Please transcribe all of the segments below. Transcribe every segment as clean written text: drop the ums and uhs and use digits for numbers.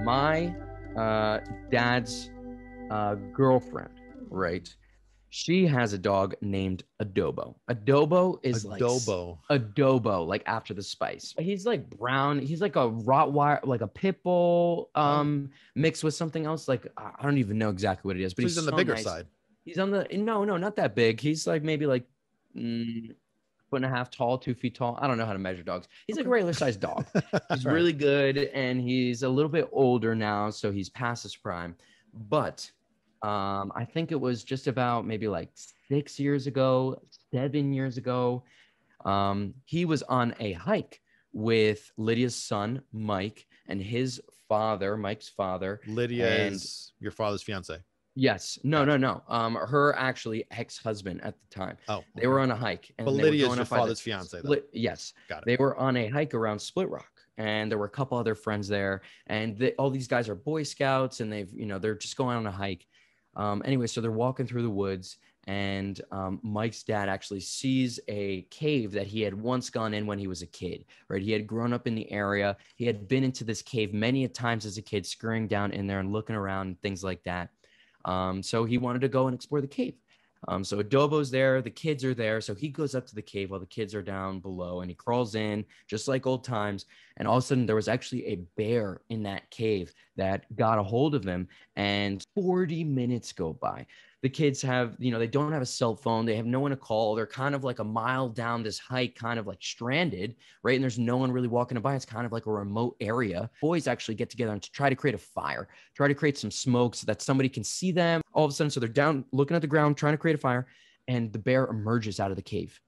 my dad's girlfriend, right? She has a dog named Adobo. Adobo is adobo, like after the spice. He's like brown. He's like a Rottweiler, like a pit bull, mixed with something else. Like I don't even know exactly what it is, but so he's on the so bigger nice. side. He's on the no, not that big. He's like maybe like foot and a half tall, 2 feet tall. I don't know how to measure dogs. He's like a regular sized dog. He's really good, and he's a little bit older now, so he's past his prime. But I think it was just about maybe like 6 years ago, 7 years ago. He was on a hike with Lydia's son, Mike, and his father, Mike's father. Lydia is your father's fiance. Yes. No. Her actually ex-husband at the time. Oh, okay. They were on a hike. And but Lydia is your father's fiance, though. Yes. Got it. They were on a hike around Split Rock, and there were a couple other friends there. And all these guys are Boy Scouts, and they're just going on a hike. Anyway, so they're walking through the woods, and Mike's dad actually sees a cave that he had once gone in when he was a kid, right? He had grown up in the area. He had been into this cave many a times as a kid, scurrying down in there and looking around and things like that. So he wanted to go and explore the cave. So Adobo's there, the kids are there. So he goes up to the cave while the kids are down below, and he crawls in just like old times. And all of a sudden there was actually a bear in that cave that got a hold of him, and 40 minutes go by. The kids have, they don't have a cell phone. They have no one to call. They're kind of like a mile down this hike, kind of like stranded, right? And there's no one really walking by. It's kind of like a remote area. Boys actually get together and to try to create a fire, try to create some smoke so that somebody can see them. All of a sudden, so they're down looking at the ground, trying to create a fire, and the bear emerges out of the cave.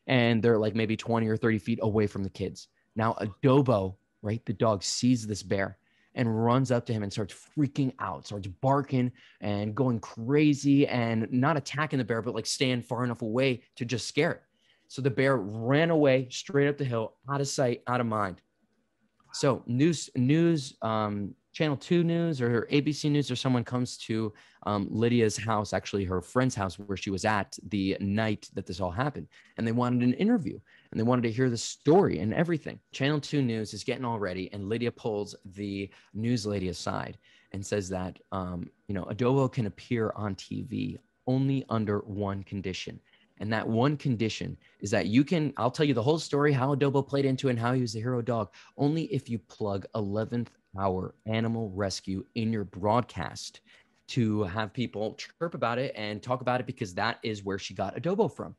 And they're like maybe 20 or 30 feet away from the kids. Now, Adobo, right, the dog, sees this bear and runs up to him and starts freaking out, starts barking and going crazy, and not attacking the bear, but like staying far enough away to just scare it. So the bear ran away straight up the hill, out of sight, out of mind. So Channel 2 News or ABC News or someone comes to Lydia's house, actually her friend's house where she was at the night that this all happened. And they wanted an interview, and they wanted to hear the story and everything. Channel 2 News is getting all ready, and Lydia pulls the news lady aside and says that, Adobo can appear on TV only under one condition. And that one condition is that I'll tell you the whole story, how Adobo played into it and how he was the hero dog, only if you plug 11th hour animal rescue in your broadcast to have people chirp about it and talk about it, because that is where she got Adobo from.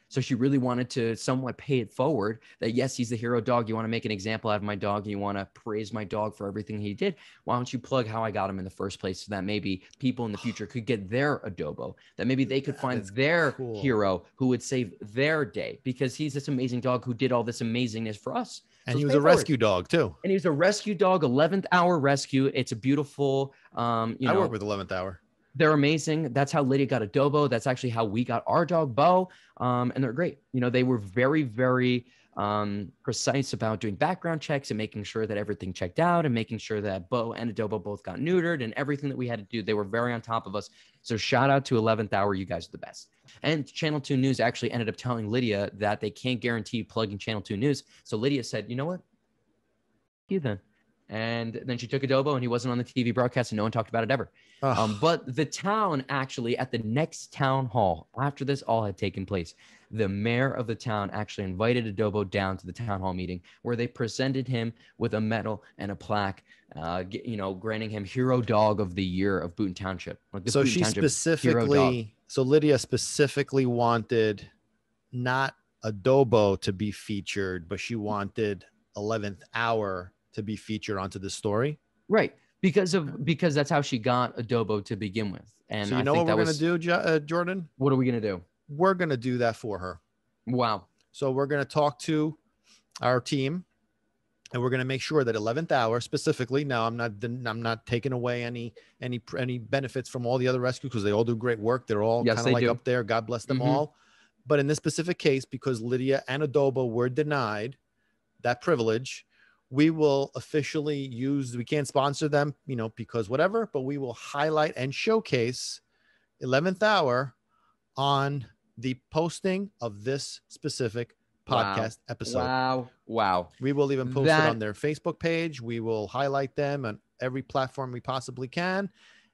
So she really wanted to somewhat pay it forward that, yes, he's the hero dog. You want to make an example out of my dog. You want to praise my dog for everything he did. Why don't you plug how I got him in the first place, so that maybe people in the future could get their Adobo, that maybe they could find their hero who would save their day, because he's this amazing dog who did all this amazingness for us. And he was a rescue dog too. And he was a rescue dog, 11th hour rescue. It's a beautiful, I work with 11th hour. They're amazing. That's how Lydia got Adobo. That's actually how we got our dog, Bo. And they're great. They were very, very precise about doing background checks and making sure that everything checked out, and making sure that Bo and Adobo both got neutered, and everything that we had to do. They were very on top of us. So shout out to 11th hour. You guys are the best. And Channel 2 News actually ended up telling Lydia that they can't guarantee plugging Channel 2 News. So Lydia said, you know what? You then. And then she took Adobo, and he wasn't on the TV broadcast, and no one talked about it ever. But the town actually, at the next town hall, after this all had taken place, the mayor of the town actually invited Adobo down to the town hall meeting, where they presented him with a medal and a plaque, granting him Hero Dog of the Year of Boonton Township. So Lydia specifically wanted not Adobo to be featured, but she wanted 11th hour to be featured onto the story. Right. Because that's how she got Adobo to begin with. And so what we're going to do, Jordan? What are we going to do? We're going to do that for her. Wow. So we're going to talk to our team, and we're going to make sure that 11th hour specifically. Now, I'm not taking away any benefits from all the other rescues, because they all do great work. They're all kind of like up there. God bless them all. But in this specific case, because Lydia and Adobo were denied that privilege, we will officially we can't sponsor them, because whatever, but we will highlight and showcase 11th hour on the posting of this specific podcast episode. Wow. We will even post it on their Facebook page. We will highlight them and every platform we possibly can.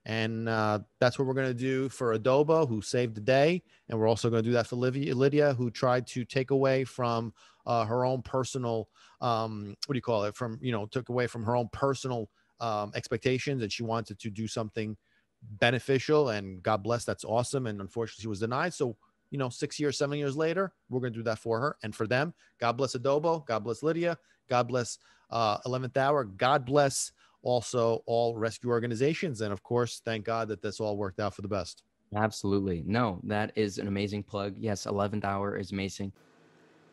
And that's what we're going to do for Adobo, who saved the day. And we're also going to do that for Lydia, who tried to take away from her own personal, took away from her own personal expectations. And she wanted to do something beneficial. And God bless, that's awesome. And unfortunately, she was denied. So, 6 years, 7 years later, we're going to do that for her and for them. God bless Adobo. God bless Lydia. God bless 11th Hour. God bless also all rescue organizations. And of course, thank God that this all worked out for the best. Absolutely. No, that is an amazing plug. Yes, 11th Hour is amazing.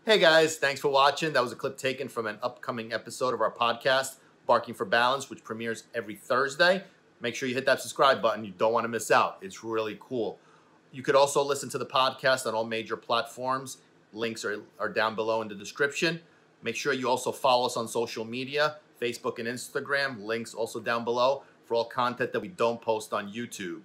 Hey guys, thanks for watching. That was a clip taken from an upcoming episode of our podcast, Barking for Balance, which premieres every Thursday. Make sure you hit that subscribe button. You don't want to miss out. It's really cool. You could also listen to the podcast on all major platforms. Links are down below in the description. Make sure you also follow us on social media, Facebook and Instagram. Links also down below for all content that we don't post on YouTube.